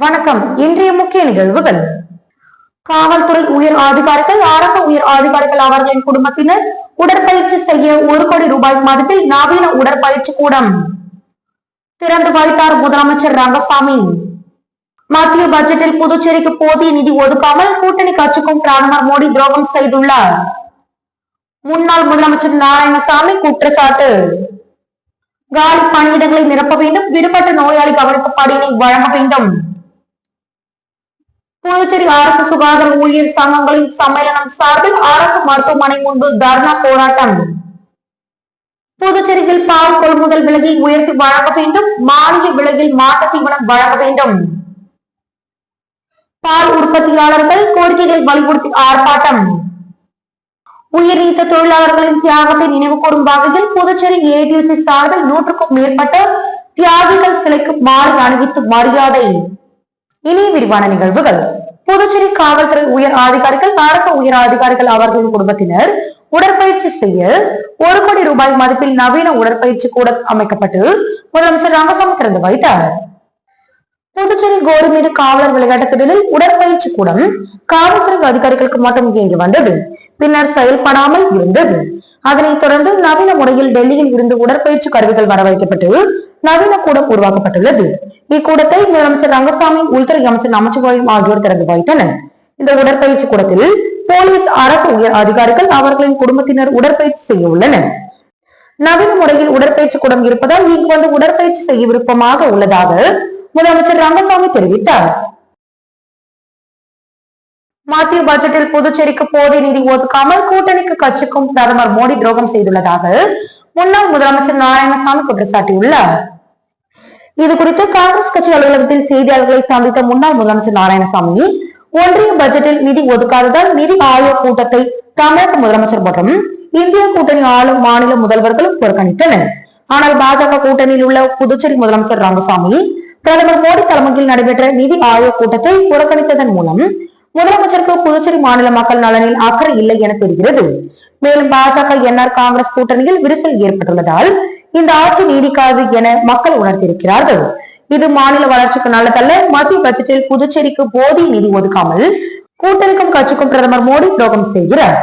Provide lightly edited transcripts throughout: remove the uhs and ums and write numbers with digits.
வணக்கம். இன்றைய முக்கிய நிகழ்வுகள். காவல்துறை உயர் அதிகாரிகள், அரசு உயர் அதிகாரிகள் அவர்களின் குடும்பத்தினர் உடற்பயிற்சி செய்ய 1 கோடி ரூபாய் மதிப்பில் நவீன உடற்பயிற்சி கூடம் திறந்து வைத்தார் முதலமைச்சர் ரங்கசாமி. மத்திய பட்ஜெட்டில் புதுச்சேரிக்கு போதிய நிதி ஒதுக்காமல் கூட்டணி கட்சிக்கும் பிரதமர் மோடி துரோகம் செய்துள்ளார். முன்னாள் முதலமைச்சர் நாராயணசாமி குற்றச்சாட்டு. காலி பணியிடங்களை நிரப்ப வேண்டும், விடுபட்ட நோயாளி கவனிப்பு படியினை வழங்க வேண்டும். புதுச்சேரி அரசு சுகாதார ஊழியர் சங்கங்களின் சம்மேளனம் சார்பில் அரசு மருத்துவமனை முன்பு தர்ணா போராட்டம். புதுச்சேரியில் பால் கொள்முதல் விலையை உயர்த்தி வழங்க வேண்டும், மானிய விலையில் மாட்டுத் தீவனம் வழங்க வேண்டும். பால் உற்பத்தியாளர்கள் கோரிக்கைகளை வலியுறுத்தி ஆர்ப்பாட்டம். உயிர்நீத்த தொழிலாளர்களின் தியாகத்தை நினைவு கூறும் வகையில் புதுச்சேரி ஏடியூசி சார்பில் 100க்கும் மேற்பட்ட தியாகிகள் சிலைக்கு மாலை அணிவித்து மரியாதை. இனி விரிவான நிகழ்வுகள். புதுச்சேரி காவல்துறை உயர் அதிகாரிகள், அரசு உயர் அதிகாரிகள் அவர்களின் குடும்பத்தினர் உடற்பயிற்சி செய்ய 1 கோடி ரூபாய் மதிப்பில் நவீன உடற்பயிற்சி கூடம் அமைக்கப்பட்டு முதலமைச்சர் ரங்கசாமி திறந்து வைத்தார். புதுச்சேரி கோரிமேடு காவலர் விளையாட்டு திடலில் உடற்பயிற்சி கூடம் காவல்துறை அதிகாரிகளுக்கு மட்டும் இயங்கி வந்தது. பின்னர் செயல்படாமல் இருந்தது. அதனைத் தொடர்ந்து நவீன முறையில் டெல்லியில் இருந்து உடற்பயிற்சி கருவிகள் வரவழைக்கப்பட்டு நவீன கூடம் உருவாக்கப்பட்டுள்ளது. இக்கூடத்தை முதலமைச்சர் ரங்கசாமி, உள்துறை அமைச்சர் நமச்சிவாயம் ஆகியோர் திறந்து வைத்தனர். இந்த உடற்பயிற்சி கூடத்தில் போலீஸ், அரசு உயர் அதிகாரிகள் அவர்களின் குடும்பத்தினர் உடற்பயிற்சி செய்ய உள்ளனர். நவீன முறையில் உடற்பயிற்சி கூடம் இருப்பதால் இங்கு வந்து உடற்பயிற்சி செய்ய விருப்பமாக உள்ளதாக முதலமைச்சர் ரங்கசாமி தெரிவித்தார். மத்திய பட்ஜெட்டில் புதுச்சேரிக்கு போதிய நிதி ஒதுக்காமல் கூட்டணிக்கு கட்சிக்கும் பிரதமர் மோடி துரோகம் செய்துள்ளதாக முன்னாள் முதலமைச்சர் நாராயணசாமி குற்றச்சாட்டியுள்ளார். இது குறித்து காங்கிரஸ் கட்சி அலுவலகத்தில் செய்தியாளர்களை சந்தித்த முன்னாள் முதலமைச்சர் நாராயணசாமி, ஒன்றிய பட்ஜெட்டில் நிதி ஒதுக்காததால் நிதி ஆயோக் கூட்டத்தை தமிழக முதலமைச்சர் மற்றும் இந்திய கூட்டணி ஆளும் மாநில முதல்வர்களும் புறக்கணித்தனர். ஆனால் பாஜக கூட்டணியில் உள்ள புதுச்சேரி முதலமைச்சர் ரங்கசாமி பிரதமர் மோடி தலைமையில் நடைபெற்ற நிதி ஆயோக் கூட்டத்தை புறக்கணித்ததன் மூலம் முதலமைச்சருக்கு புதுச்சேரி மாநில மக்கள் நலனில் அக்கறை இல்லை என தெரிகிறது. மேலும் பாஜக என்ஆர் காங்கிரஸ் கூட்டணியில் விரிசல் ஏற்பட்டுள்ளதால் இந்த ஆட்சி நீடிக்காது என மக்கள் உணர்த்தியிருக்கிறார்கள். இது மாநில வளர்ச்சிக்கு நல்லதல்ல. மத்திய பட்ஜெட்டில் புதுச்சேரிக்கு போதிய நிதி ஒதுக்காமல் கூட்டணிக்கும் கட்சிக்கும் பிரதமர் மோடி துரோகம் செய்கிறார்.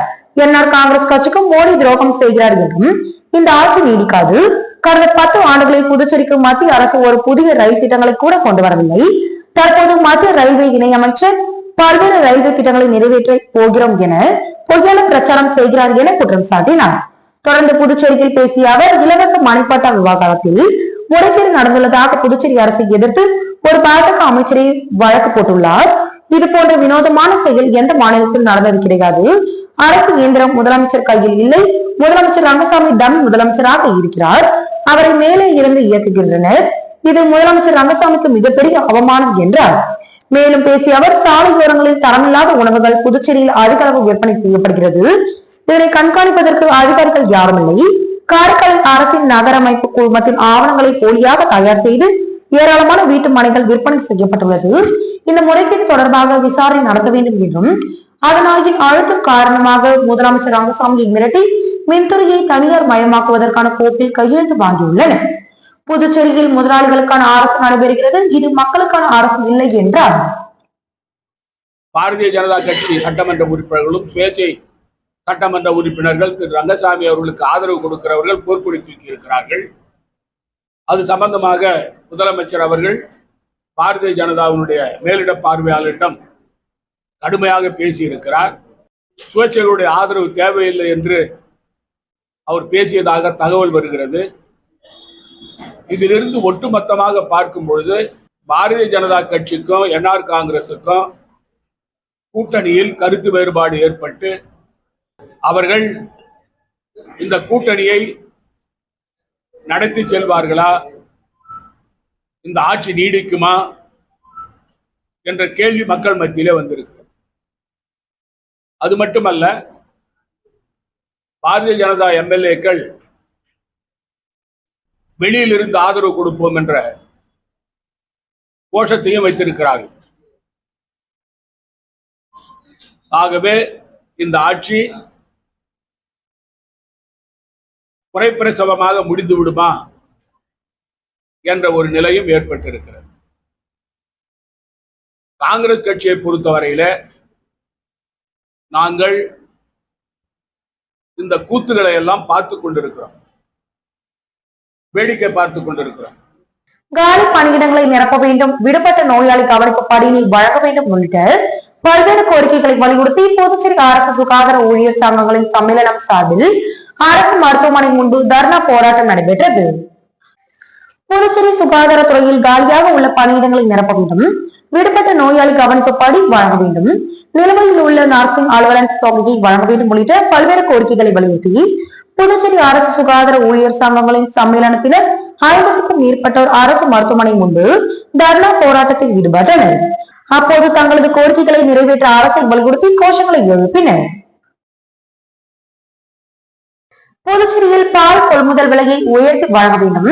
என்ஆர் காங்கிரஸ் கட்சிக்கும் மோடி துரோகம் செய்கிறார் என்றும் இந்த ஆட்சி நீடிக்காது. கடந்த 10 ஆண்டுகளில் புதுச்சேரிக்கு மத்திய அரசு ஒரு புதிய ரயில் திட்டங்களை கூட கொண்டு வரவில்லை. தற்போது மத்திய ரயில்வே இணையமைச்சர் பல்வேறு ரயில்வே திட்டங்களை நிறைவேற்ற போகிறோம் என பொய்யான பிரச்சாரம் செய்கிறார் என குற்றம் சாட்டினார். தொடர்ந்து புதுச்சேரியில் பேசிய அவர், இலவச மனைப்பட்டா விவகாரத்தில் முறைகேடு நடந்துள்ளதாக புதுச்சேரி அரசை எதிர்த்து ஒரு பாஜக அமைச்சரை வழக்கு போட்டுள்ளார். இது போன்ற வினோதமான செயல் எந்த மாநிலத்தில் நடந்தது கிடையாது. அரசு இயந்திரம் முதலமைச்சர் கையில் இல்லை. முதலமைச்சர் ரங்கசாமி டம்மி முதலமைச்சராக இருக்கிறார். அவரை மேலே இருந்து இயக்குகின்றனர். இது முதலமைச்சர் ரங்கசாமிக்கு மிகப்பெரிய அவமானம் என்றார். மேலும் பேசிய அவர், சாலையோரங்களில் தரமில்லாத உணவுகள் புதுச்சேரியில் அதிக அளவு விற்பனை செய்யப்படுகிறது. இதனை கண்காணிப்பதற்கு அதிகாரிகள் யாரும் இல்லை. காரைக்கால் அரசின் நகரமைப்பு குழுமத்தின் ஆவணங்களை போலியாக தயார் செய்து ஏராளமான வீட்டு மனைகள் விற்பனை செய்யப்பட்டுள்ளது. இந்த முறைகேடு தொடர்பாக விசாரணை நடத்த வேண்டும் என்றும், அதனாகின் அழுத்தம் காரணமாக முதலமைச்சர் ரங்கசாமியை மிரட்டி மின்துறையை தனியார் மயமாக்குவதற்கான கோப்பில் கையெழுத்து வாங்கியுள்ளனர். புதுச்சேரியில் முதலாளிகளுக்கான அரசு நடைபெறுகிறது, இது மக்களுக்கான அரசு இல்லை என்றார். பாரதிய ஜனதா கட்சி சட்டமன்ற உறுப்பினர்களும் சுயேட்சை சட்டமன்ற உறுப்பினர்கள் திரு ரங்கசாமி அவர்களுக்கு ஆதரவு கொடுக்கிறவர்கள் போர்க்கொடி தூக்கி இருக்கிறார்கள். அது சம்பந்தமாக முதலமைச்சர் அவர்கள் பாரதிய ஜனதாவினுடைய மேலிட பார்வையாளரிடம் கடுமையாக பேசியிருக்கிறார். சுயேட்சைகளுடைய ஆதரவு தேவையில்லை என்று அவர் பேசியதாக தகவல் வருகிறது. இதிலிருந்து ஒட்டுமொத்தமாக பார்க்கும் பொழுது பாரதிய ஜனதா கட்சிக்கும் என்ஆர் காங்கிரசுக்கும் கூட்டணியில் கருத்து வேறுபாடு ஏற்பட்டு அவர்கள் இந்த கூட்டணியை நடத்தி செல்வார்களா, இந்த ஆட்சி நீடிக்குமா என்ற கேள்வி மக்கள் மத்தியிலே வந்திருக்கு. அது மட்டுமல்ல, பாரதிய ஜனதா எம்எல்ஏக்கள் வெளியில் இருந்து ஆதரவு கொடுப்போம் என்ற கோஷத்தையும் வைத்திருக்கிறார்கள். ஆகவே இந்த ஆட்சி குறைப்பிரசவமாக முடிந்து விடுமா என்ற ஒரு நிலையும் ஏற்பட்டிருக்கிறது. காங்கிரஸ் கட்சியை பொறுத்தவரையில நாங்கள் இந்த கூத்துக்களை எல்லாம் பார்த்து கொண்டிருக்கிறோம், வேடிக்கை பார்த்து கொண்டிருக்கிறோம். காலி பணியிடங்களை நிரப்ப வேண்டும், விடுபட்ட நோயாளி கவனிப்பு படியை வழங்க வேண்டும் உள்ளிட்ட பல்வேறு கோரிக்கைகளை வலியுறுத்தி புதுச்சேரி அரசு சுகாதார ஊழியர் சங்கங்களின் சம்மேளனம் சார்பில் அரசு மருத்துவமனை முன்பு தர்ணா போராட்டம் நடைபெற்றது. புதுச்சேரி சுகாதாரத்துறையில் காலியாக உள்ள பணியிடங்களை நிரப்ப வேண்டும், விடுபட்ட நோயாளி கவனிப்பு படி வழங்க வேண்டும், நிலுவையில் உள்ள நர்சிங் அலுவலன்ஸ் தொகையை வழங்க வேண்டும் உள்ளிட்ட பல்வேறு கோரிக்கைகளை வலியுறுத்தி புதுச்சேரி அரசு சுகாதார ஊழியர் சங்கங்களின் சம்மேளனத்தினர் 50க்கும் மேற்பட்டோர் அரசு மருத்துவமனை முன்பு தர்ணா போராட்டத்தில் ஈடுபட்டனர். அப்போது தங்களது கோரிக்கைகளை நிறைவேற்ற அரசை வலியுறுத்தி கோஷங்களை எழுப்பினர். புதுச்சேரியில் பால் கொள்முதல் விலையை உயர்த்தி வழங்க வேண்டும்,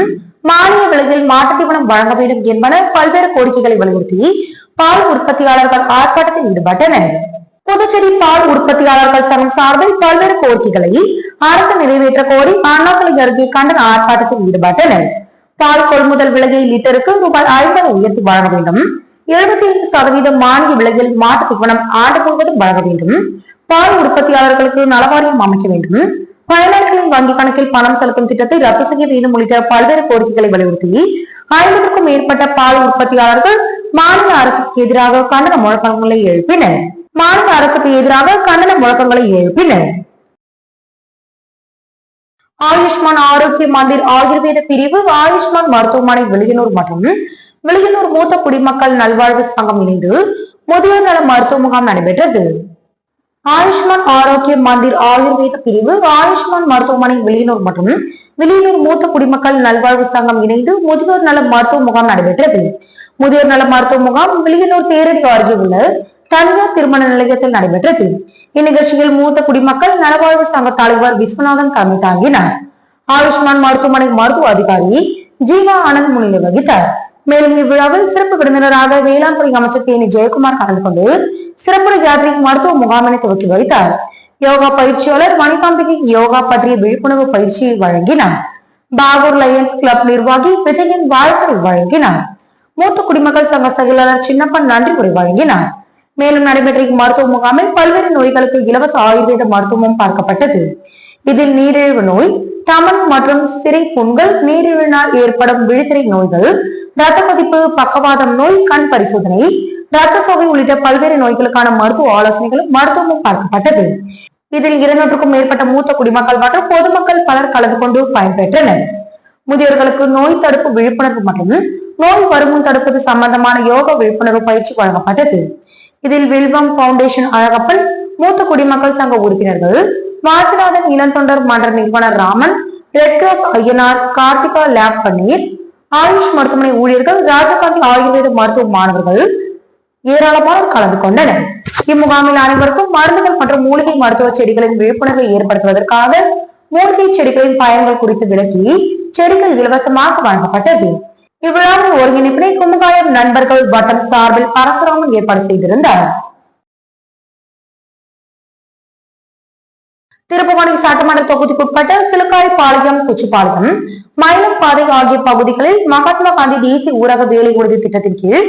மானிய விலையில் மாட்டுத் தீவனம் வழங்க வேண்டும் என்பன பல்வேறு கோரிக்கைகளை வலியுறுத்தி பால் உற்பத்தியாளர்கள் ஆர்ப்பாட்டத்தில் ஈடுபட்டனர். புதுச்சேரி பால் உற்பத்தியாளர்கள் சங்கம் சார்பில் பல்வேறு கோரிக்கைகளை அரசு நிறைவேற்ற கோரி அண்ணா சிலை அருகே கண்டன ஆர்ப்பாட்டத்தில் ஈடுபட்டனர். பால் கொள்முதல் விலையை லிட்டருக்கு ரூபாய் 50 உயர்த்தி வழங்க வேண்டும், 75% மானிய விலையில் மாட்டுத் தீவனம் ஆண்டு முழுவதும் வழங்க வேண்டும், பால் உற்பத்தியாளர்களுக்கு நலவாரியம் அமைக்க வேண்டும், பயனாளிகளின் வங்கி கணக்கில் பணம் செலுத்தும் திட்டத்தை ரத்து செய்ய வேண்டும் உள்ளிட்ட பல்வேறு கோரிக்கைகளை வலியுறுத்தி 50க்கும் மேற்பட்ட பால் உற்பத்தியாளர்கள் மாநில அரசுக்கு எதிராக கண்டன முழக்கங்களை எழுப்பினர். ஆயுஷ்மான் ஆரோக்கிய மந்திர் ஆயுர்வேத பிரிவு ஆயுஷ்மான் மருத்துவமனை வில்லியனூர் மற்றும் வில்லியனூர் மூத்த குடிமக்கள் நல்வாழ்வு சங்கம் இணைந்து முதியோர் நல மருத்துவ முகாம் நடைபெற்றது. ஆயுஷ்மான் ஆரோக்கிய மந்திர் ஆயுர்வேத பிரிவு ஆயுஷ்மான் மருத்துவமனை வில்லியனூர் மற்றும் வில்லியனூர் மூத்த குடிமக்கள் நல்வாழ்வு சங்கம் இணைந்து முதியோர் நல மருத்துவ முகாம் நடைபெற்றது. முதியோர் நல மருத்துவ முகாம் வில்லியனூர் தேரடி அருகே உள்ள தனியார் திருமண நிலையத்தில் நடைபெற்றது. இந்நிகழ்ச்சியில் மூத்த குடிமக்கள் நலவாழ்வு சங்க தலைவர் விஸ்வநாதன் தலைமை தாங்கினார். ஆயுஷ்மான் மருத்துவமனை மருத்துவ அதிகாரி ஜீவா ஆனந்த் முன்னிலை வகித்தார். மேலும் இவ்விழாவில் சிறப்பு விருந்தினராக வேளாண் துறை அமைச்சர் தேனி ஜெயக்குமார் கலந்து கொண்டு சிறப்பு யாத்ரீ மருத்துவ முகாமினை துவக்கி வைத்தார். யோகா பயிற்சியாளர் மணிகாம்பிகை யோகா பற்றிய விழிப்புணர்வு பயிற்சியை வழங்கினார். பாகூர் லயன்ஸ் கிளப் நிர்வாகி விஜயன் வாழ்த்துறை வழங்கினார். மூத்த குடிமக்கள் சங்க செயலாளர் சின்னப்பன் நன்றி உரை வழங்கினார். மேலும் நடைபெற்ற மருத்துவ முகாமில் பல்வேறு நோய்களுக்கு இலவச ஆயுர்வேத மருத்துவமும் பார்க்கப்பட்டது. இதில் நீரிழிவு நோய், தமன் மற்றும் சிறை புண்கள், நீரிழிவினால் ஏற்படும் விழித்திரை நோய்கள், ரத்த கொதிப்பு, பக்கவாதம் நோய், கண் பரிசோதனை, ரத்த சோகை உள்ளிட்ட பல்வேறு நோய்களுக்கான மருத்துவ ஆலோசனைகளும் மருத்துவமும் பார்க்கப்பட்டது. இதில் 200க்கும் மேற்பட்ட மூத்த குடிமக்கள் மற்றும் பொதுமக்கள் பலர் கலந்து கொண்டு பயன்பெற்றனர். முதியோர்களுக்கு நோய் தடுப்பு விழிப்புணர்வு மற்றும் நோய் வருமுன் தடுப்பது சம்பந்தமான யோகா விழிப்புணர்வு பயிற்சி வழங்கப்பட்டது. இதில் வில்வம் பவுண்டேஷன் அழகப்பன், மூத்த குடிமக்கள் சங்க உறுப்பினர்கள் வாசிநாதன், இளந்தொண்டர் மன்ற நிறுவனர் Raman, red cross Ayyanar, Karthika lab Panneer, Ayush மருத்துவமனை ஊழியர்கள், ராஜகாந்தி ஆயுர்வேத மருத்துவ மாணவர்கள் ஏராளமானோர் கலந்து கொண்டனர். இம்முகாமில் அனைவருக்கும் மருந்துகள் மற்றும் மூலிகை மருத்துவ செடிகளின் விழிப்புணர்வை ஏற்படுத்துவதற்காக மூலிகை செடிகளின் பயன்கள் குறித்து விளக்கி செடிகள் இலவசமாக வழங்கப்பட்டது. இவ்விழாவின் ஒருங்கிணைப்பினை குமுகாயம் நண்பர்கள் வட்டம் சார்பில் பரசுராமன் ஏற்பாடு செய்திருந்தார். திருப்புவனை சட்டமன்ற தொகுதிக்குட்பட்ட சிலுக்காரிப்பாளையம், குச்சிப்பாளையம், மயிலம்பாதை ஆகிய பகுதிகளில் மகாத்மா காந்தி தேசிய ஊரக வேலை உறுதி திட்டத்தின் கீழ்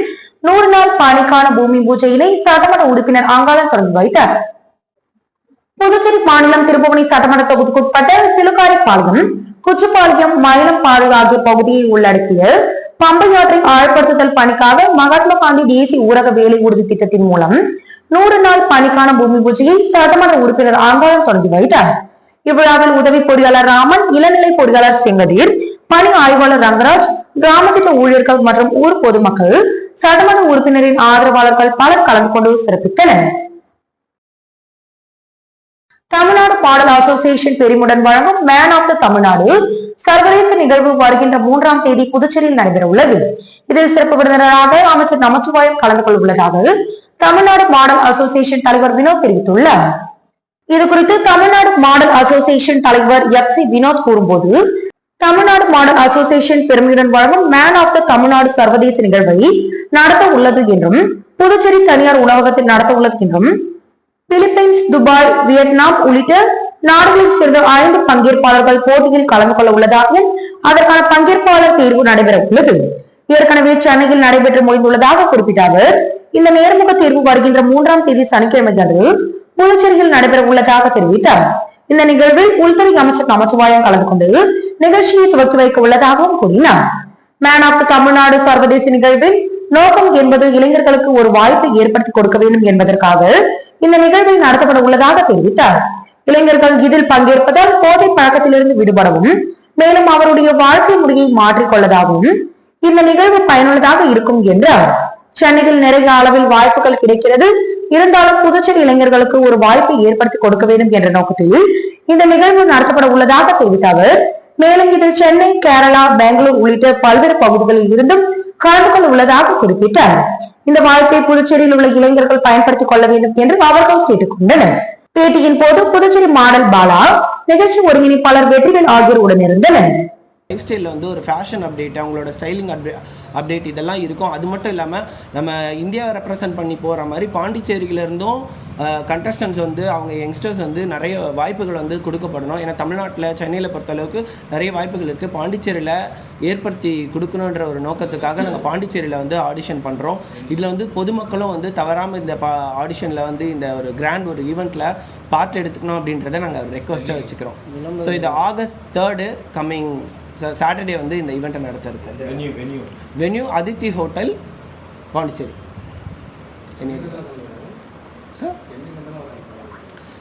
100 நாள் பணிக்கான பூமி பூஜையினை சட்டமன்ற உறுப்பினர் அங்காளன் தொடங்கி வைத்தார். புதுச்சேரி மாநிலம் திருப்புவனை சட்டமன்ற தொகுதிக்குட்பட்ட சிலுக்காரிப்பாளையம், குச்சிப்பாளையம், மயிலம்பாதை ஆகிய பகுதியை உள்ளடக்கிய பம்பை யாத்திரை ஆழ்படுத்துதல் பணிக்காக மகாத்மா காந்தி தேசிய ஊரக வேலை உறுதி திட்டத்தின் மூலம் 100 நாள் பணிக்கான பூமி பூஜையை சட்டமன்ற உறுப்பினர் அங்காளன் தொடங்கி வைத்தார். இவ்விழாவில் உதவி பொறியாளர் ராமன், இளநிலை பொறியாளர் செங்கதீர், பணி ஆய்வாளர் ரங்கராஜ், கிராம திட்ட ஊழியர்கள் மற்றும் ஊர் பொதுமக்கள், சட்டமன்ற உறுப்பினரின் ஆதரவாளர்கள் பலர் கலந்து கொண்டு சிறப்பித்தனர். தமிழ்நாடு பாடல் அசோசியேஷன் பெருமுடன் வழங்கும் மேன் ஆஃப் த தமிழ்நாடு சர்வதேச நிகழ்வு வருகின்ற 3ஆம் தேதி புதுச்சேரியில் நடைபெற உள்ளது. இதில் சிறப்பு விருந்தினராக அமைச்சர் நமச்சிவாயம் கலந்து கொள்ள உள்ளதாக தமிழ்நாடு மாடல் அசோசியேஷன் தலைவர் வினோத் தெரிவித்துள்ளார். இது குறித்து தமிழ்நாடு மாடல் அசோசியேஷன் தலைவர் FC வினோத் கூறும்போது, தமிழ்நாடு மாடல் அசோசியேஷன் பெருமையுடன் வழங்கும் மேன் ஆஃப் த தமிழ்நாடு சர்வதேச நிகழ்வை நடத்த உள்ளது என்றும், புதுச்சேரி தனியார் உணவகத்தில் நடத்த உள்ளது என்றும், பிலிப்பைன்ஸ், துபாய், வியட்நாம் உள்ளிட்ட நாடுகளில் சேர்ந்த 5 பங்கேற்பாளர்கள் போட்டியில் கலந்து கொள்ள உள்ளதாகவும் அதற்கான பங்கேற்பாளர் தேர்வு நடைபெற உள்ளது. ஏற்கனவே சென்னையில் நடைபெற்று முடிந்துள்ளதாக குறிப்பிட்ட அவர், இந்த நேர்முக தேர்வு வருகின்ற 3ஆம் தேதி சனிக்கிழமை அன்று புதுச்சேரியில் நடைபெற உள்ளதாக தெரிவித்தார். இந்த நிகழ்வில் உள்துறை அமைச்சர் நமச்சிவாயம் கலந்து கொண்டு நிகழ்ச்சியை துவக்கி வைக்க உள்ளதாகவும் கூறினார். மேன் ஆஃப் தி தமிழ்நாடு சர்வதேச நிகழ்வின் நோக்கம் என்பது இளைஞர்களுக்கு ஒரு வாய்ப்பை ஏற்படுத்தி கொடுக்க வேண்டும் என்பதற்காக இந்த நிகழ்வை நடத்தப்பட உள்ளதாக தெரிவித்தார். இளைஞர்கள் இதில் பங்கேற்பதால் போதை பழக்கத்திலிருந்து விடுபடவும், மேலும் அவருடைய வாழ்க்கை முறையை மாற்றிக்கொள்ளதாகவும் இந்த நிகழ்வு பயனுள்ளதாக இருக்கும் என்றார். சென்னையில் நிறைய அளவில் வாய்ப்புகள் கிடைக்கிறது, இருந்தாலும் புதுச்சேரி இளைஞர்களுக்கு ஒரு வாய்ப்பை ஏற்படுத்தி கொடுக்க வேண்டும் என்ற நோக்கத்தில் இந்த நிகழ்வு நடத்தப்பட உள்ளதாக தெரிவித்த அவர், மேலும் இதில் சென்னை, கேரளா, பெங்களூர் உள்ளிட்ட பல்வேறு பகுதிகளில் இருந்தும் கலந்து கொள்ள உள்ளதாக குறிப்பிட்டார். இந்த வாய்ப்பை புதுச்சேரியில் உள்ள இளைஞர்கள் பயன்படுத்திக் கொள்ள வேண்டும் என்று அவர்கள் கேட்டுக் கொண்டனர். பேட்டியின் போது புதுச்சேரி மாடல் பாலா, நிகழ்ச்சி ஒருங்கிணைப்பாளர் வெற்றிவேல் ஆகியோர் உடனிருந்தனர். லைஃப் ஸ்டைலில் வந்து ஒரு ஃபேஷன் அப்டேட், அவங்களோட ஸ்டைலிங் அப்டேட் இதெல்லாம் இருக்கும். அது மட்டும் இல்லாமல் நம்ம இந்தியாவை ரெப்ரசன்ட் பண்ணி போகிற மாதிரி பாண்டிச்சேரியிலேருந்தும் கண்டஸ்டன்ஸ் வந்து அவங்க யங்ஸ்டர்ஸ் வந்து நிறைய வாய்ப்புகள் வந்து கொடுக்கப்படணும். ஏன்னா தமிழ்நாட்டில், சென்னையில் பொறுத்தளவுக்கு நிறைய வாய்ப்புகள் இருக்குது. பாண்டிச்சேரியில் ஏற்படுத்தி கொடுக்கணுன்ற ஒரு நோக்கத்துக்காக நாங்கள் பாண்டிச்சேரியில் வந்து ஆடிஷன் பண்ணுறோம். இதில் வந்து பொதுமக்களும் வந்து தவறாமல் இந்த ஆடிஷனில் வந்து இந்த ஒரு கிராண்ட் ஒரு ஈவெண்ட்டில் பார்ட் எடுத்துக்கணும் அப்படின்றத நாங்கள் ரெக்வஸ்ட்டாக வச்சுக்கிறோம். ஸோ இது August 3 கம்மிங் சாட்டர்டே வந்து இந்த ஈவெண்ட்டை நடத்த இருக்கும். Venue Aditi hotel, Pondicherry.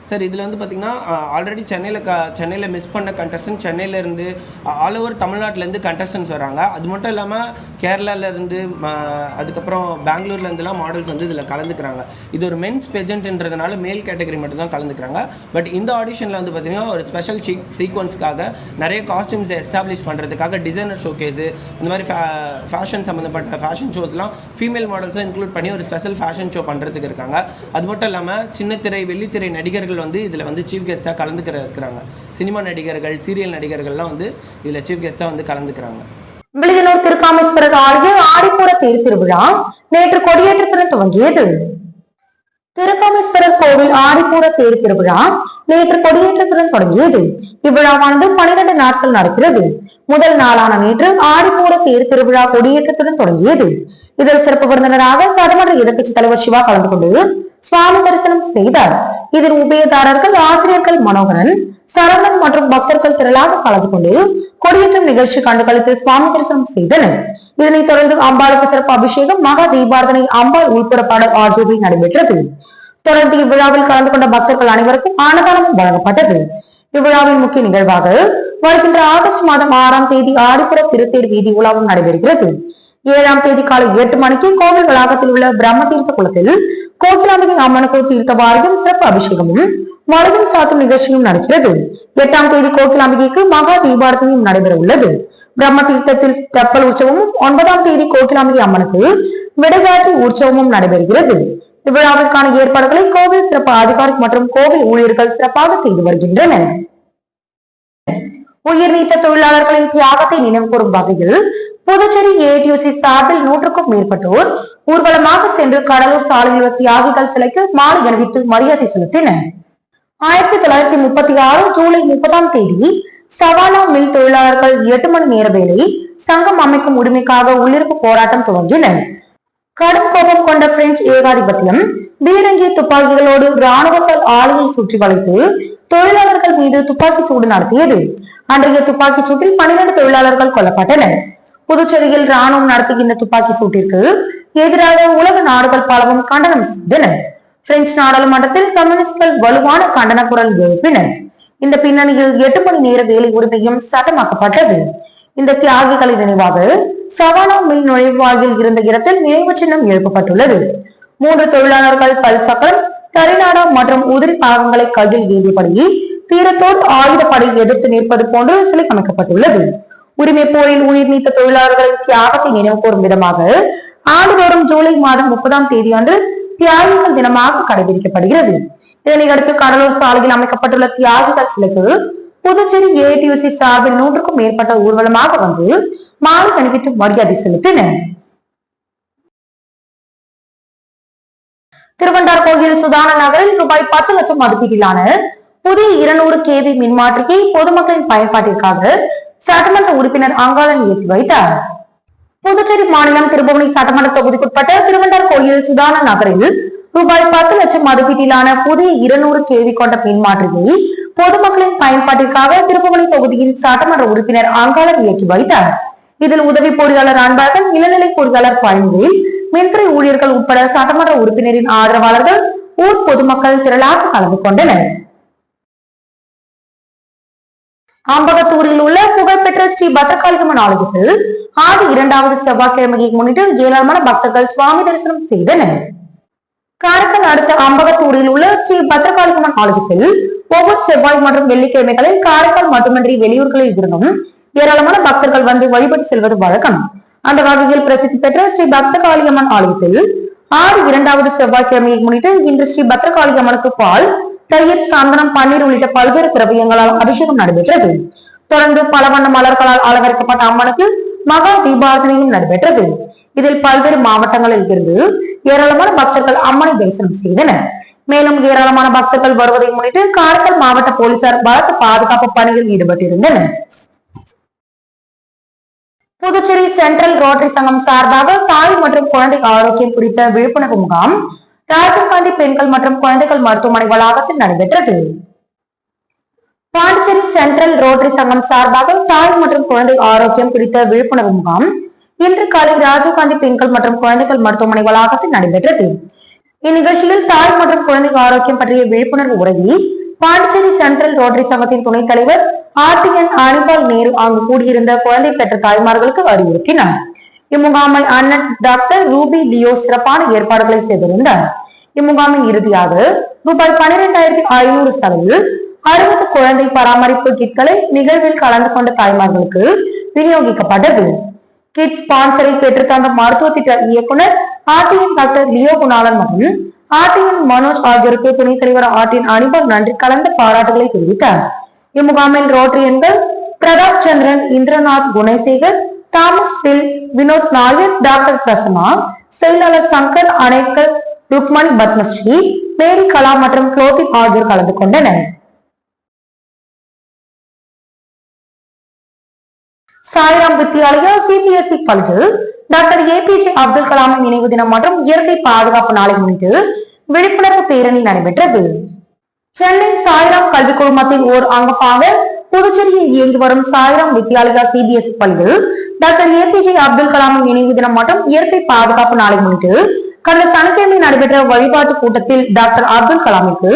Sir இதில் வந்து பார்த்திங்கன்னா ஆல்ரெடி சென்னையில் மிஸ் பண்ண கண்டஸ்டன்ட், சென்னையிலேருந்து ஆல் ஓவர் தமிழ்நாட்டிலேருந்து கண்டஸ்டன்ஸ் வராங்க. அது மட்டும் இல்லாமல் கேரளாவிலேருந்து, அதுக்கப்புறம் பெங்களூர்லேருந்துலாம் மாடல்ஸ் வந்து இதில் கலந்துக்கிறாங்க. இது ஒரு மென்ஸ் பெஜென்ட்ன்றதுனால மேல் கேட்டகரி மட்டும்தான் கலந்துக்கிறாங்க. பட் இந்த ஆடிஷனில் வந்து பார்த்திங்கன்னா ஒரு ஸ்பெஷல் சீக்வன்ஸ்க்காக நிறைய காஸ்டியூம்ஸை எஸ்டாப்ளிஷ் பண்ணுறதுக்காக டிசைனர் ஷோகேஸு, இந்த மாதிரி ஃபேஷன் சம்மந்தப்பட்ட ஃபேஷன் ஷோஸ்லாம் ஃபீமேல் மாடல்ஸும் இன்க்ளூட் பண்ணி ஒரு ஸ்பெஷல் ஃபேஷன் ஷோ பண்ணுறதுக்கு இருக்காங்க. அது மட்டும் இல்லாமல் சின்னத்திரை, வெள்ளித்திரை நடிகர்கள் வந்து இதில் வந்து சீஃப் கெஸ்ட்டாக கலந்துக்கிறாங்க. சினிமா நடிகர்கள், சீரியல் நடிகர்கள்லாம் வந்து இதில் சீஃப் கெஸ்ட்டாக வந்து கலந்துக்கிறாங்க. வில்லியனூர் திருக்காமேஸ்வரர் ஆலய ஆடிப்பூர தேர் திருவிழா நேற்று கொடியேற்றத்துடன் துவங்கியது. திருக்காமேஸ்வரர் கோவில் ஆடிப்பூர தேர் திருவிழா நேற்று கொடியேற்றத்துடன் தொடங்கியது. இவ்விழாவானது 12 நாட்கள் நடக்கிறது. முதல் நாளான நேற்று ஆடிப்பூர தேர் திருவிழா கொடியேற்றத்துடன் தொடங்கியது. இதில் சிறப்பு விருந்தினராக சட்டமன்ற எதிர்க்கட்சி தலைவர் சிவா கலந்து கொண்டு சுவாமி தரிசனம் செய்தார். இதில் உபயதாரர்கள், ஆசிரியர்கள் மனோகரன், சரவணன் மற்றும் பக்தர்கள் திரளாக கலந்து கொண்டு கொடியேற்றம் நிகழ்ச்சி கண்டுகளித்து சுவாமி தரிசனம் செய்தனர். இதனைத் தொடர்ந்து அம்பாளுக்கு சிறப்பு அபிஷேகம், மகா தீபாரதனை, அம்பாள் உள்புறப்பாடல் ஆகியவை நடைபெற்றது. தொடர்ந்து இவ்விழாவில் கலந்து கொண்ட பக்தர்கள் அனைவருக்கும் அன்னதானமும் வழங்கப்பட்டது. இவ்விழாவின் முக்கிய நிகழ்வாக வருகின்ற ஆகஸ்ட் மாதம் 6ஆம் தேதி ஆடிப்புற திருத்தேர் வீதி உலாவும் நடைபெறுகிறது. 7ஆம் தேதி காலை 8 மணிக்கு கோவில் வளாகத்தில் உள்ள பிரம்ம தீர்த்த குளத்தில் கோகிலாம்பிகை அம்மனுக்கு தீர்த்த வாரியம், சிறப்பு அபிஷேகமும் மலரும் சாத்தும் நிகழ்ச்சியும் நடக்கிறது. 8ஆம் தேதி கோகிலாம்பிகைக்கு மகா தீபாரதனையும் நடைபெற உள்ளது. பிரம்ம தீர்த்தத்தில் தெப்பல் உற்சவமும், 9ஆம் தேதி கோகிலாம்பிகை அம்மனுக்கு விடைகாட்டு உற்சவமும் நடைபெறுகிறது. இவ்விழாவிற்கான ஏற்பாடுகளை கோவில் சிறப்பு அதிகாரி மற்றும் கோவில் ஊழியர்கள் சிறப்பாக செய்து வருகின்றனர். உயிர் நீத்த தொழிலாளர்களின் தியாகத்தை நினைவு கூறும் வகையில் புதுச்சேரி ATUC சார்பில் 100க்கும் மேற்பட்டோர் ஊர்வலமாக சென்று கடலூர் சாலையில் உள்ள தியாகிகள் சிலைக்கு மாலை அணிவித்து மரியாதை செலுத்தினர். 1936 ஜூலை 30ஆம் தேதி சவானா மில் தொழிலாளர்கள் 8 மணி நேர வேலை சங்கம் அமைக்கும் உரிமைக்காக உள்ளிருப்பு போராட்டம் துவங்கினர். கடும் கோபம் கொண்ட பிரெஞ்சு ஏகாதிபத்தியம் பீரங்கி துப்பாக்கிகளோடு ராணுவத்தால் ஆலையை சுற்றி வளைத்து தொழிலாளர்கள் மீது துப்பாக்கி சூடு நடத்தியது. அன்றைய துப்பாக்கி சூட்டில் 12 தொழிலாளர்கள் கொல்லப்பட்டனர். புதுச்சேரியில் ராணுவம் நடத்திய இந்த துப்பாக்கி சூட்டிற்கு எதிராக உலக நாடுகள் பலவும் கண்டனம் செய்தன. பிரெஞ்சு நாடாளுமன்றத்தில் கம்யூனிஸ்டுகள் வலுவான கண்டன குரல் எழுப்பினர். இந்த பின்னணியில் 8 மணி நேர வேலை உரிமையும் சட்டமாக்கப்பட்டது. இந்த தியாகிகளின் நினைவாக சவானா மில் நுழைவாயில் இருந்த இடத்தில் நினைவு சின்னம் எழுப்பப்பட்டுள்ளது. 3 தொழிலாளர்கள் பல் சக்கரம், தரிநாடா மற்றும் உதிரி பாகங்களை கையில் ஏந்தியபடி தீரத்தோடு ஆயுதப்படை எதிர்த்து நிற்பது போன்று சிலை அமைக்கப்பட்டுள்ளது. உரிமை போரில் உயிர் நீத்த தொழிலாளர்களின் தியாகத்தை நினைவு கூறும் விதமாக ஆண்டுதோறும் ஜூலை மாதம் 30ஆம் தேதி அன்று தியாகிகள் தினமாக கடைபிடிக்கப்படுகிறது. இதனையடுத்து கடலூர் சாலையில் அமைக்கப்பட்டுள்ள தியாகிகள் சிலைக்கு புதுச்சேரி ATUC சார்பில் 100க்கும் மேற்பட்ட ஊர்வலமாக வந்து மாலை அணிவித்து மரியாதை செலுத்தினர். திருவண்டார்கோயில் சுதான நகரில் ரூபாய் 10 லட்சம் மதிப்பீட்டிலான புதிய 200 kV மின்மாற்றியை பொதுமக்களின் பயன்பாட்டிற்காக சட்டமன்ற உறுப்பினர் அங்காளன் இயக்கி வைத்தார். புதுச்சேரி மாநிலம் திருபுவனை சட்டமன்ற தொகுதிக்குட்பட்ட திருவண்டார் கோயில் சுதான நகரில் ரூபாய் 10 லட்சம் மதிப்பீட்டிலான புதிய 200 kV கொண்ட மின்மாற்றியை பொதுமக்களின் பயன்பாட்டிற்காக திருபுவனை தொகுதியின் சட்டமன்ற உறுப்பினர் அங்காளர் இயக்கி வைத்தார். இதில் உதவி பொறியாளர் அன்பழகன், இளநிலை பொறியாளர் பழனிவேல், மின்துறை ஊழியர்கள் உட்பட சட்டமன்ற உறுப்பினரின் ஆதரவாளர்கள், ஊர் பொதுமக்கள் திரளாக கலந்து கொண்டனர். அம்பகத்தூரில் உள்ள புகழ்பெற்ற ஸ்ரீ பத்ரகாளியம்மன் ஆலயத்தில் ஆடி 2வது செவ்வாய்க்கிழமையை முன்னிட்டு ஏராளமான பக்தர்கள் சுவாமி தரிசனம் செய்தனர். காரைக்கால் அடுத்த அம்பகத்தூரில் உள்ள ஸ்ரீ பத்ரகாளியம்மன் ஆலயத்தில் ஒவ்வொரு செவ்வாய் மற்றும் வெள்ளிக்கிழமைகளில் காரைக்கால் மட்டுமின்றி வெளியூர்களில் இருந்தும் ஏராளமான பக்தர்கள் வந்து வழிபட்டு செல்வது வழக்கம். அந்த வகையில் பிரசித்தி பெற்ற ஸ்ரீ பத்ரகாளியம்மன் ஆலயத்தில் ஆடி 2வது செவ்வாய்க்கிழமையை முன்னிட்டு இன்று ஸ்ரீ பத்ரகாளியம்மனுக்கு பால், தயிர், சந்தனம், பன்னீர் உள்ளிட்ட பல்வேறு திரவியங்களால் அபிஷேகம் நடைபெற்றது. தொடர்ந்து பல வண்ண மலர்களால் அலங்கரிக்கப்பட்ட அம்மனுக்கு மகா தீபாரதனையும் நடைபெற்றது. இதில் பல்வேறு மாவட்டங்களில் இருந்து ஏராளமான பக்தர்கள் அம்மனை தரிசனம் செய்தனர். மேலும் ஏராளமான பக்தர்கள் வருவதை முன்னிட்டு காரைக்கால் மாவட்ட போலீசார் பலத்த பாதுகாப்பு பணியில் ஈடுபட்டிருந்தனர். புதுச்சேரி சென்ட்ரல் ரோட்டரி சங்கம் சார்பாக தாய் மற்றும் குழந்தை ஆரோக்கியம் குறித்த விழிப்புணர்வு முகாம் ராஜீவ்காந்தி பெண்கள் மற்றும் குழந்தைகள் மருத்துவமனை வளாகத்தில் நடைபெற்றது. பாண்டிச்சேரி சென்ட்ரல் ரோட்டரி சங்கம் சார்பாக தாய் மற்றும் குழந்தை ஆரோக்கியம் குறித்த விழிப்புணர்வு முகாம் இன்று காலை ராஜீவ்காந்தி பெண்கள் மற்றும் குழந்தைகள் மருத்துவமனை வளாகத்தில் நடைபெற்றது. இந்நிகழ்ச்சியில் தாய் மற்றும் குழந்தை ஆரோக்கியம் பற்றிய விழிப்புணர்வு உரையை பாண்டிச்சேரி சென்ட்ரல் ரோட்டரி சங்கத்தின் துணைத் தலைவர் ஆர்டிஎன் அனிபால் நேரு அங்கு கூடியிருந்த குழந்தை பெற்ற தாய்மார்களுக்கு அறிவுறுத்தினார். இம்முகாமை அண்ணன் டாக்டர் ரூபி லியோ சிறப்பான ஏற்பாடுகளை செய்திருந்தார். இம்முகாமின் இறுதியாக ரூபாய் 12,500 செலவில் 60 குழந்தை பராமரிப்பு கிட்களை நிகழ்வில் கலந்து கொண்ட தாய்மார்களுக்கு விநியோகிக்கப்பட்டது. கிட் ஸ்பான்சரை பெற்றுத்தந்த மருத்துவ திட்ட இயக்குனர் ஆர்டிஎன் டாக்டர் லியோ குணாலன் மற்றும் ஆர்டிஎன் மனோஜ் ஆகியோருக்கு துணைத் தலைவர் ஆர்டிஎன் அனிபால் நன்றி கலந்த பாராட்டுகளை தெரிவித்தார். இம்முகாமில் ரோட்டரியன்கள் Prathap Chandran, Indranath, Gunasekar, Thomas Bill, Vinod Nair, doctor Prasanna, செயலாளர் சங்கர், அணைக்கல், ருக்மணி, பத்மஸ்ரீ, மேரி கலா மற்றும் குளோதிப் ஆகியோர் கலந்து கொண்டனர். சாய்ராம் வித்யாலயா சிபிஎஸ்இ பள்ளியில் டாக்டர் ஏபிஜே அப்துல் கலாமின் நினைவு தினம் மற்றும் இயற்கை பாதுகாப்பு நாளை முன்னிட்டு விழிப்புணர்வு பேரணி நடைபெற்றது. சென்னை சாய்ராம் கல்வி குழுமத்தின் ஓர் அங்கமாக புதுச்சேரியில் இயங்கி வரும் சாய்ராம் வித்யாலயா சிபிஎஸ்இ பள்ளியில் டாக்டர் ஏபிஜே அப்துல் கலாமின் நினைவு தினம் மற்றும் இயற்கை பாதுகாப்பு நாளை முன்னிட்டு கடந்த சனிக்கிழமை நடைபெற்ற வழிபாட்டு கூட்டத்தில் டாக்டர் அப்துல் கலாமிற்கு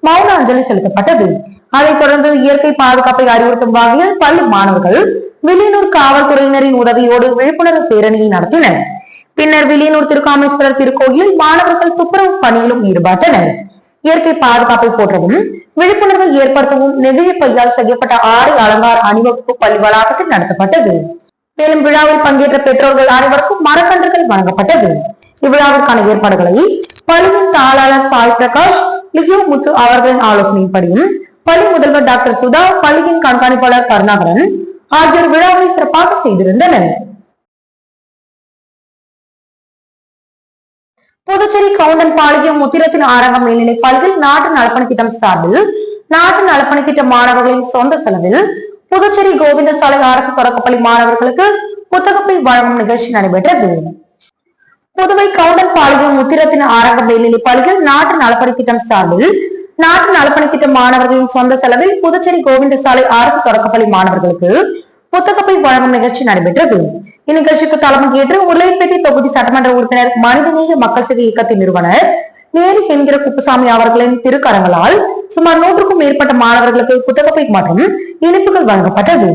மௌன அஞ்சலி செலுத்தப்பட்டது. அதைத் தொடர்ந்து இயற்கை பாதுகாப்பை அறிவுறுத்தும் வகையில் பள்ளி மாணவர்கள் வில்லியனூர் காவல்துறையினரின் உதவியோடு விழிப்புணர்வு பேரணியை நடத்தினர். பின்னர் வில்லியனூர் திருக்காமேஸ்வரர் திருக்கோயிலில் மாணவர்கள் துப்புரவு பணியிலும் ஈடுபட்டனர். இயற்கை பாதுகாப்பை போற்றவும் விழிப்புணர்வை ஏற்படுத்தவும் நெகிழி பையால் செய்யப்பட்ட ஆடை அலங்கார அணிவகுப்பு பள்ளி வளாகத்தில் நடத்தப்பட்டது. மேலும் விழாவில் பங்கேற்ற பெற்றோர்கள் அனைவருக்கும் மரக்கன்றுகள் வழங்கப்பட்டது. இவ்விழாவிற்கான ஏற்பாடுகளை பள்ளியின் தாளாளர் சாய் பிரகாஷ், லியோ முத்து அவர்களின் ஆலோசனைப்படியும் பள்ளி முதல்வர் டாக்டர் சுதா, பள்ளியின் கண்காணிப்பாளர் கருணாகரன் ஆகியோர் விழாவை சிறப்பாக செய்திருந்தனர். புதுச்சேரி கவுண்டன்பாளையம் முத்திரத்தின் ஆரம்ப மேல்நிலை பள்ளியில் நாட்டு நலப்பணி திட்டம் சார்பில் நாட்டு நலப்பணி திட்ட மாணவர்களின் சொந்த செலவில் புதுச்சேரி கோவிந்தசாலை அரசு தொடக்கப்பள்ளி மாணவர்களுக்கு புத்தகப்பை வழங்கும் நிகழ்ச்சி நடைபெற்றது. புதுவை கவுண்டன்பாளையம் முத்திரத்தின் ஆரம்ப மேல்நிலை பள்ளியில் நாட்டு நலப்பணி திட்டம் சார்பில் நாட்டு நலப்பணி திட்ட மாணவர்களின் சொந்த செலவில் புதுச்சேரி கோவிந்தசாலை அரசு தொடக்கப்பள்ளி மாணவர்களுக்கு புத்தகப்பை வழங்கும் நிகழ்ச்சி நடைபெற்றது. இந்நிகழ்ச்சிக்கு தலைமையேற்று உருளைப்பேட்டை தொகுதி சட்டமன்ற உறுப்பினர் மனிதநேய மக்கள் சேவை இயக்கத்தின் நிறுவனர் நேரு என்கிற குப்புசாமி அவர்களின் திருக்கரங்களால் சுமார் 100க்கும் மேற்பட்ட மாணவர்களுக்கு புத்தகப்பை மற்றும் இனிப்புகள் வழங்கப்பட்டது.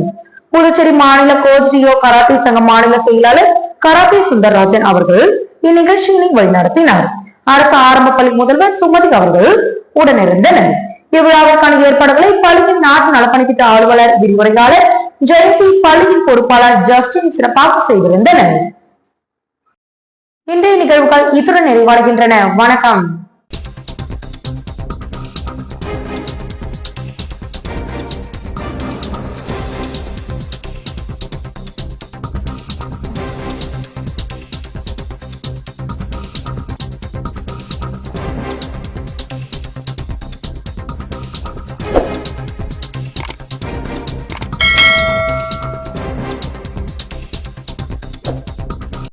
புதுச்சேரி மாநில கோச் ரியோ கராத்தே சங்க மாநில செயலாளர் கராத்தே சுந்தரராஜன் அவர்கள் இந்நிகழ்ச்சியினை வழிநடத்தினார். அரசு ஆரம்ப பள்ளி முதல்வர் சுமதி அவர்கள் உடனிருந்தனர். இவ்விழாவிற்கான ஏற்பாடுகளை பள்ளியின் நாட்டு நலப்பணி திட்ட அலுவலர் விரிவுரையாளர் ஜெயந்தி, பள்ளியின் பொறுப்பாளர் ஜஸ்டின் சிறப்பாக செய்திருந்தனர். இன்றைய நிகழ்வுகள் இத்துடன் நிறைவடைகின்றன. வணக்கம்.